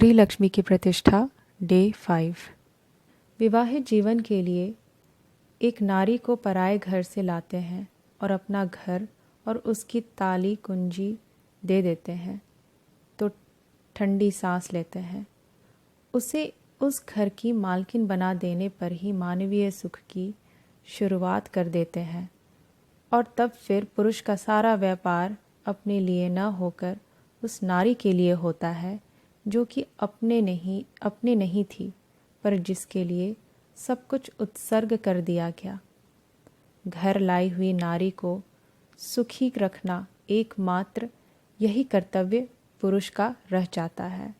गृह लक्ष्मी की प्रतिष्ठा डे 5। विवाहित जीवन के लिए एक नारी को पराये घर से लाते हैं और अपना घर और उसकी ताली कुंजी दे देते हैं तो ठंडी सांस लेते हैं। उसे उस घर की मालकिन बना देने पर ही मानवीय सुख की शुरुआत कर देते हैं और तब फिर पुरुष का सारा व्यापार अपने लिए न होकर उस नारी के लिए होता है जो कि अपने नहीं थी, पर जिसके लिए सब कुछ उत्सर्ग कर दिया गया। घर लाई हुई नारी को सुखी रखना एकमात्र यही कर्तव्य पुरुष का रह जाता है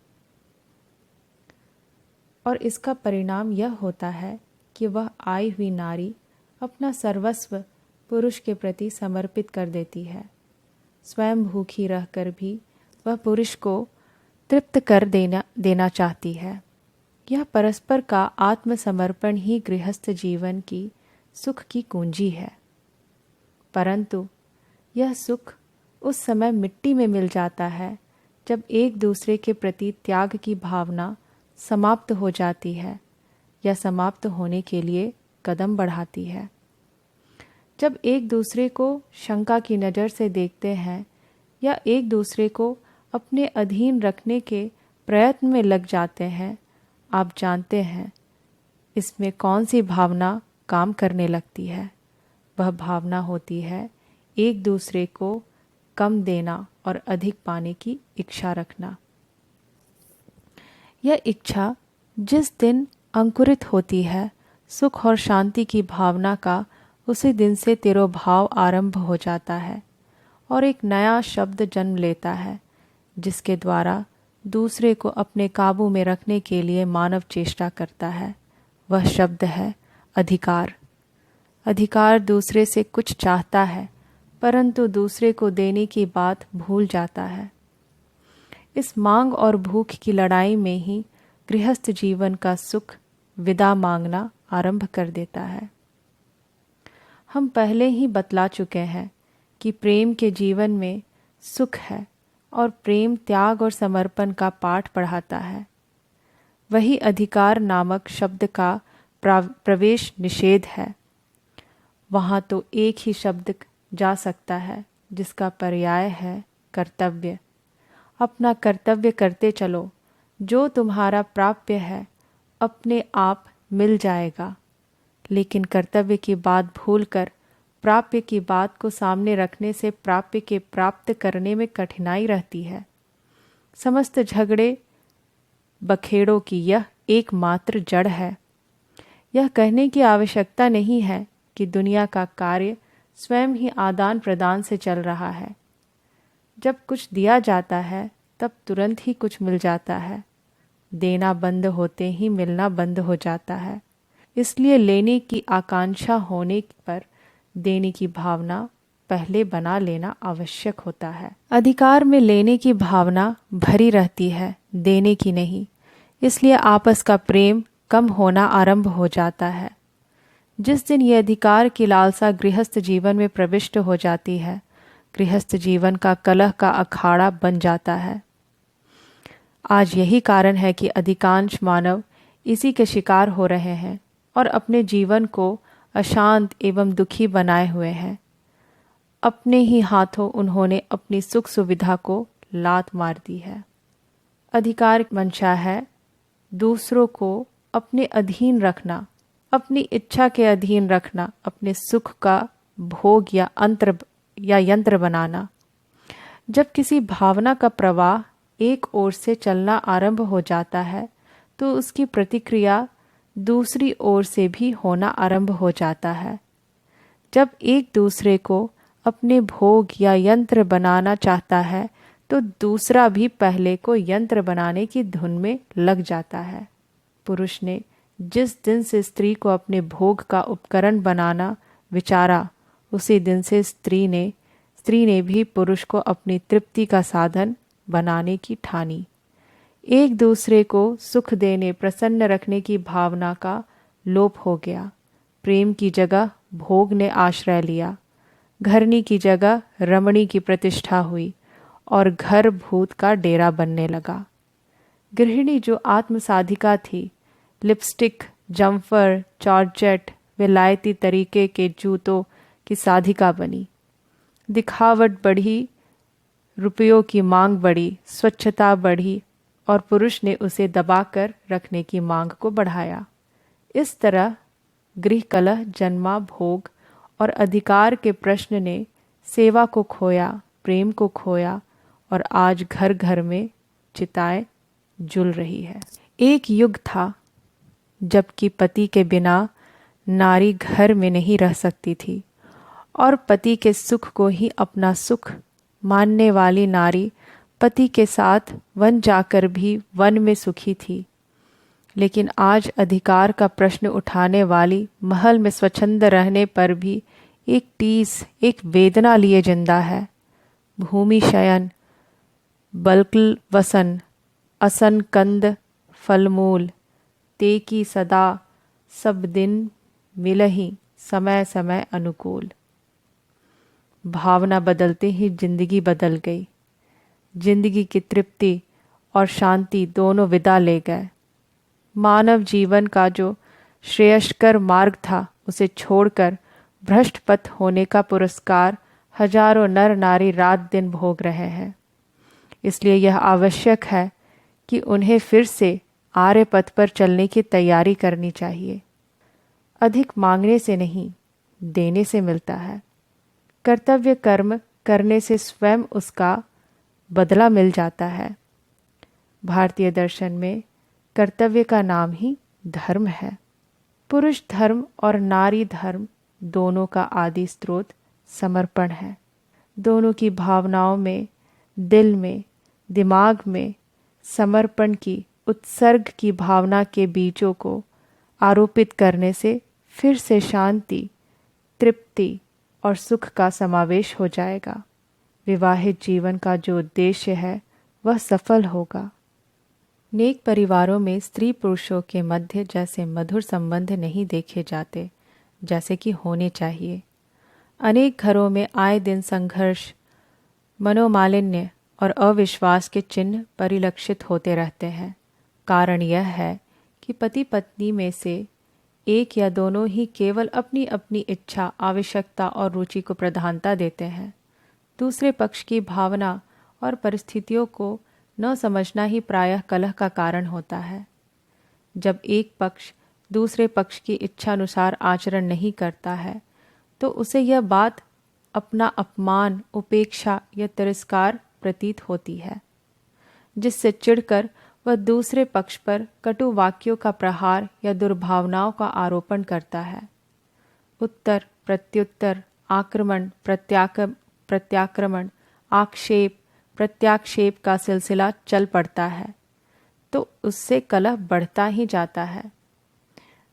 और इसका परिणाम यह होता है कि वह आई हुई नारी अपना सर्वस्व पुरुष के प्रति समर्पित कर देती है। स्वयं भूखी रहकर भी वह पुरुष को तृप्त कर देना चाहती है। यह परस्पर का आत्मसमर्पण ही गृहस्थ जीवन की सुख की कुंजी है। परंतु यह सुख उस समय मिट्टी में मिल जाता है जब एक दूसरे के प्रति त्याग की भावना समाप्त हो जाती है या समाप्त होने के लिए कदम बढ़ाती है। जब एक दूसरे को शंका की नज़र से देखते हैं या एक दूसरे को अपने अधीन रखने के प्रयत्न में लग जाते हैं, आप जानते हैं इसमें कौन सी भावना काम करने लगती है। वह भावना होती है एक दूसरे को कम देना और अधिक पाने की इच्छा रखना। यह इच्छा जिस दिन अंकुरित होती है, सुख और शांति की भावना का उसी दिन से तिरोभाव आरंभ हो जाता है और एक नया शब्द जन्म लेता है जिसके द्वारा दूसरे को अपने काबू में रखने के लिए मानव चेष्टा करता है। वह शब्द है अधिकार। अधिकार दूसरे से कुछ चाहता है परंतु दूसरे को देने की बात भूल जाता है। इस मांग और भूख की लड़ाई में ही गृहस्थ जीवन का सुख विदा मांगना आरंभ कर देता है। हम पहले ही बतला चुके हैं कि प्रेम के जीवन में सुख है और प्रेम त्याग और समर्पण का पाठ पढ़ाता है। वही अधिकार नामक शब्द का प्रवेश निषेध है। वहाँ तो एक ही शब्द जा सकता है जिसका पर्याय है कर्तव्य। अपना कर्तव्य करते चलो, जो तुम्हारा प्राप्य है अपने आप मिल जाएगा। लेकिन कर्तव्य की बात भूलकर प्राप्य की बात को सामने रखने से प्राप्य के प्राप्त करने में कठिनाई रहती है। समस्त झगड़े बखेड़ों की यह एकमात्र जड़ है। यह कहने की आवश्यकता नहीं है कि दुनिया का कार्य स्वयं ही आदान प्रदान से चल रहा है। जब कुछ दिया जाता है तब तुरंत ही कुछ मिल जाता है। देना बंद होते ही मिलना बंद हो जाता है। इसलिए लेने की आकांक्षा होने पर देने की भावना पहले बना लेना आवश्यक होता है। अधिकार में लेने की भावना भरी रहती है, देने की नहीं। इसलिए आपस का प्रेम कम होना आरंभ हो जाता है। जिस दिन ये अधिकार की लालसा गृहस्थ जीवन में प्रविष्ट हो जाती है, गृहस्थ जीवन का कलह का अखाड़ा बन जाता है। आज यही कारण है कि अधिकांश मानव इसी के शिकार हो रहे हैं और अपने जीवन को अशांत एवं दुखी बनाए हुए हैं। अपने ही हाथों उन्होंने अपनी सुख सुविधा को लात मार दी है। अधिकार मंशा है दूसरों को अपने अधीन रखना, अपनी इच्छा के अधीन रखना, अपने सुख का भोग या यंत्र बनाना। जब किसी भावना का प्रवाह एक ओर से चलना आरंभ हो जाता है तो उसकी प्रतिक्रिया दूसरी ओर से भी होना आरंभ हो जाता है। जब एक दूसरे को अपने भोग या यंत्र बनाना चाहता है तो दूसरा भी पहले को यंत्र बनाने की धुन में लग जाता है। पुरुष ने जिस दिन से स्त्री को अपने भोग का उपकरण बनाना विचारा, उसी दिन से स्त्री ने भी पुरुष को अपनी तृप्ति का साधन बनाने की ठानी। एक दूसरे को सुख देने, प्रसन्न रखने की भावना का लोप हो गया। प्रेम की जगह भोग ने आश्रय लिया। घरनी की जगह रमणी की प्रतिष्ठा हुई और घर भूत का डेरा बनने लगा। गृहिणी जो आत्मसाधिका थी, लिपस्टिक, जम्फर, जॉर्जेट, विलायती तरीके के जूतों की साधिका बनी। दिखावट बढ़ी, रुपयों की मांग बढ़ी, स्वच्छता बढ़ी और पुरुष ने उसे दबाकर रखने की मांग को बढ़ाया। इस तरह गृह कलह जन्मा, भोग और अधिकार के प्रश्न ने सेवा को खोया, प्रेम को खोया और आज घर घर में चिताएं जुल रही है। एक युग था जबकि पति के बिना नारी घर में नहीं रह सकती थी और पति के सुख को ही अपना सुख मानने वाली नारी पति के साथ वन जाकर भी वन में सुखी थी। लेकिन आज अधिकार का प्रश्न उठाने वाली महल में स्वच्छंद रहने पर भी एक टीस, एक वेदना लिए जिंदा है। भूमि शयन, बल्कल वसन, असन कंद फलमूल, ते की सदा सब दिन मिलही, समय समय अनुकूल। भावना बदलते ही जिंदगी बदल गई। जिंदगी की तृप्ति और शांति दोनों विदा ले गए। मानव जीवन का जो श्रेयस्कर मार्ग था उसे छोड़कर भ्रष्ट पथ होने का पुरस्कार हजारों नर नारी रात दिन भोग रहे हैं। इसलिए यह आवश्यक है कि उन्हें फिर से आर्य पथ पर चलने की तैयारी करनी चाहिए। अधिक मांगने से नहीं, देने से मिलता है। कर्तव्य कर्म करने से स्वयं उसका बदला मिल जाता है। भारतीय दर्शन में कर्तव्य का नाम ही धर्म है। पुरुष धर्म और नारी धर्म दोनों का आदि स्रोत समर्पण है। दोनों की भावनाओं में, दिल में, दिमाग में समर्पण की, उत्सर्ग की भावना के बीजों को आरोपित करने से फिर से शांति, तृप्ति और सुख का समावेश हो जाएगा। विवाहित जीवन का जो उद्देश्य है वह सफल होगा। नेक परिवारों में स्त्री पुरुषों के मध्य जैसे मधुर संबंध नहीं देखे जाते जैसे कि होने चाहिए। अनेक घरों में आए दिन संघर्ष, मनोमालिन्य और अविश्वास के चिन्ह परिलक्षित होते रहते हैं। कारण यह है कि पति पत्नी में से एक या दोनों ही केवल अपनी अपनी इच्छा, आवश्यकता और रुचि को प्रधानता देते हैं। दूसरे पक्ष की भावना और परिस्थितियों को न समझना ही प्रायः कलह का कारण होता है। जब एक पक्ष दूसरे पक्ष की इच्छानुसार आचरण नहीं करता है तो उसे यह बात अपना अपमान, उपेक्षा या तिरस्कार प्रतीत होती है, जिससे चिढ़कर वह दूसरे पक्ष पर कटु वाक्यों का प्रहार या दुर्भावनाओं का आरोपण करता है। उत्तर प्रत्युत्तर, आक्रमण प्रत्याक्रमण, आक्षेप प्रत्याक्षेप का सिलसिला चल पड़ता है तो उससे कलह बढ़ता ही जाता है।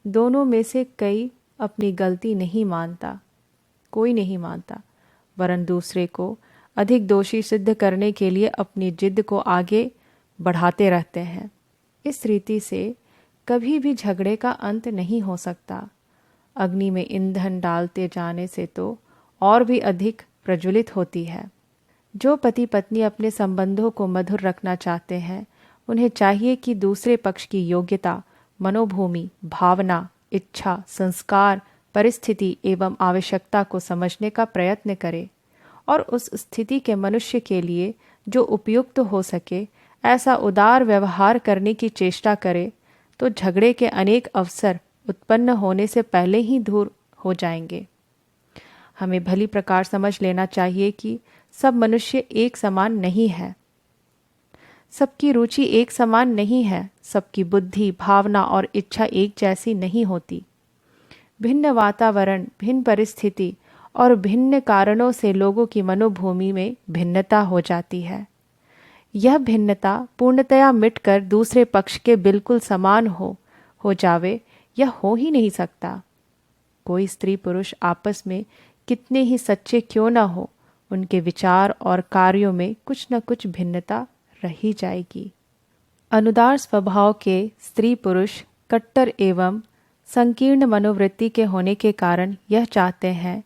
दोनों में से कोई अपनी गलती नहीं मानता, वरन दूसरे को अधिक दोषी सिद्ध करने के लिए अपनी जिद को आगे बढ़ाते रहते हैं। इस रीति से कभी भी झगड़े का अंत नहीं हो सकता। अग्नि में ईंधन डालते जाने से तो और भी अधिक प्रज्वलित होती है। जो पति पत्नी अपने संबंधों को मधुर रखना चाहते हैं उन्हें चाहिए कि दूसरे पक्ष की योग्यता, मनोभूमि, भावना, इच्छा, संस्कार, परिस्थिति एवं आवश्यकता को समझने का प्रयत्न करें और उस स्थिति के मनुष्य के लिए जो उपयुक्त हो सके ऐसा उदार व्यवहार करने की चेष्टा करे तो झगड़े के अनेक अवसर उत्पन्न होने से पहले ही दूर हो जाएंगे। हमें भली प्रकार समझ लेना चाहिए कि सब मनुष्य एक समान नहीं है, सबकी रुचि एक समान नहीं है, सबकी बुद्धि, भावना और इच्छा एक जैसी नहीं होती। भिन्न वातावरण, भिन्न परिस्थिति और भिन्न कारणों से लोगों की मनोभूमि में भिन्नता हो जाती है। यह भिन्नता पूर्णतया मिटकर दूसरे पक्ष के बिल्कुल समान हो जावे, यह हो ही नहीं सकता। कोई स्त्री पुरुष आपस में कितने ही सच्चे क्यों न हो, उनके विचार और कार्यों में कुछ न कुछ भिन्नता रही जाएगी। अनुदार स्वभाव के स्त्री पुरुष कट्टर एवं संकीर्ण मनोवृत्ति के होने के कारण यह चाहते हैं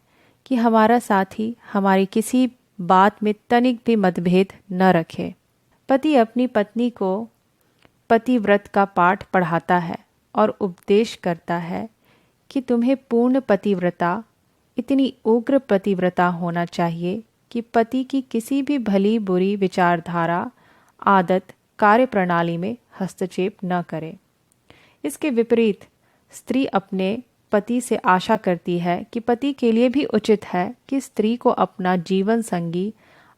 कि हमारा साथी हमारी किसी बात में तनिक भी मतभेद न रखे। पति अपनी पत्नी को पतिव्रत का पाठ पढ़ाता है और उपदेश करता है कि तुम्हें पूर्ण पतिव्रता, इतनी उग्र पतिव्रता होना चाहिए कि पति की किसी भी भली बुरी विचारधारा, आदत, कार्यप्रणाली में हस्तक्षेप न करे। इसके विपरीत स्त्री अपने पति से आशा करती है कि पति के लिए भी उचित है कि स्त्री को अपना जीवन संगी,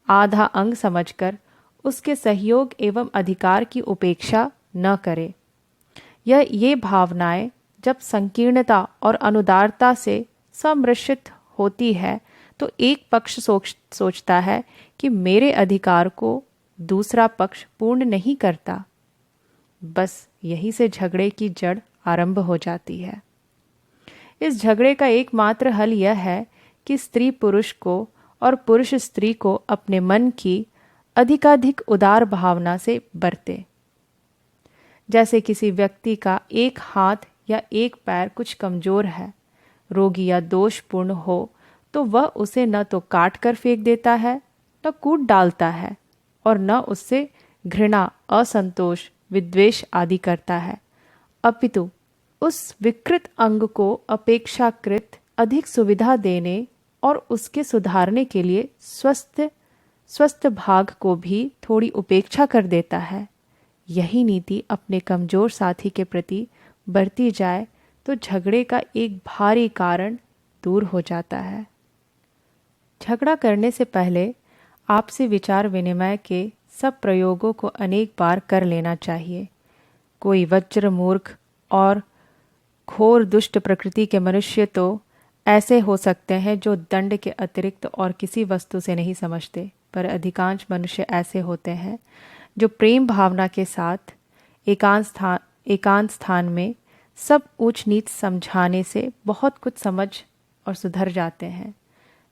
आधा अंग समझकर उसके सहयोग एवं अधिकार की उपेक्षा न करे। ये भावनाएं जब संकीर्णता और अनुदारता से सम्मिश्रित होती है तो एक पक्ष सोचता है कि मेरे अधिकार को दूसरा पक्ष पूर्ण नहीं करता। बस यही से झगड़े की जड़ आरंभ हो जाती है। इस झगड़े का एकमात्र हल यह है कि स्त्री पुरुष को और पुरुष स्त्री को अपने मन की अधिकाधिक उदार भावना से बरते। जैसे किसी व्यक्ति का एक हाथ या एक पैर कुछ कमजोर है, रोगी या दोषपूर्ण हो, तो वह उसे न तो काट कर फेंक देता है, न कूट डालता है और न उससे घृणा, असंतोष, विद्वेष आदि करता है, अपितु उस विकृत अंग को अपेक्षाकृत अधिक सुविधा देने और उसके सुधारने के लिए स्वस्थ भाग को भी थोड़ी उपेक्षा कर देता है। यही नीति अपने कमजोर साथी के प्रति बरती जाए तो झगड़े का एक भारी कारण दूर हो जाता है। झगड़ा करने से पहले आपसी विचार विनिमय के सब प्रयोगों को अनेक बार कर लेना चाहिए। कोई वज्र मूर्ख और घोर दुष्ट प्रकृति के मनुष्य तो ऐसे हो सकते हैं जो दंड के अतिरिक्त और किसी वस्तु से नहीं समझते, पर अधिकांश मनुष्य ऐसे होते हैं जो प्रेम भावना के साथ एकांत स्थान में सब ऊंच नीच समझाने से बहुत कुछ समझ और सुधर जाते हैं।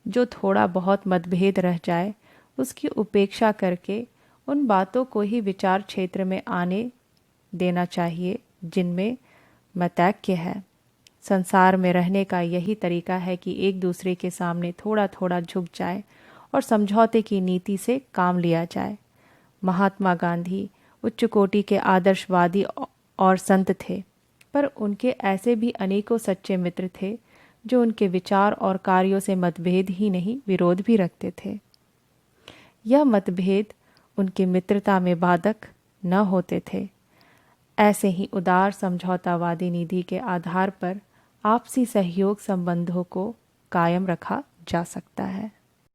जो थोड़ा बहुत मतभेद रह जाए उसकी उपेक्षा करके उन बातों को ही विचार क्षेत्र में आने देना चाहिए जिनमें मतैक्य है। संसार में रहने का यही तरीका है कि एक दूसरे के सामने थोड़ा थोड़ा झुक जाए और समझौते की नीति से काम लिया जाए। महात्मा गांधी उच्च कोटि के आदर्शवादी और संत थे, पर उनके ऐसे भी अनेकों सच्चे मित्र थे जो उनके विचार और कार्यों से मतभेद ही नहीं विरोध भी रखते थे। यह मतभेद उनकी मित्रता में बाधक न होते थे। ऐसे ही उदार समझौतावादी नीति के आधार पर आपसी सहयोग संबंधों को कायम रखा जा सकता है।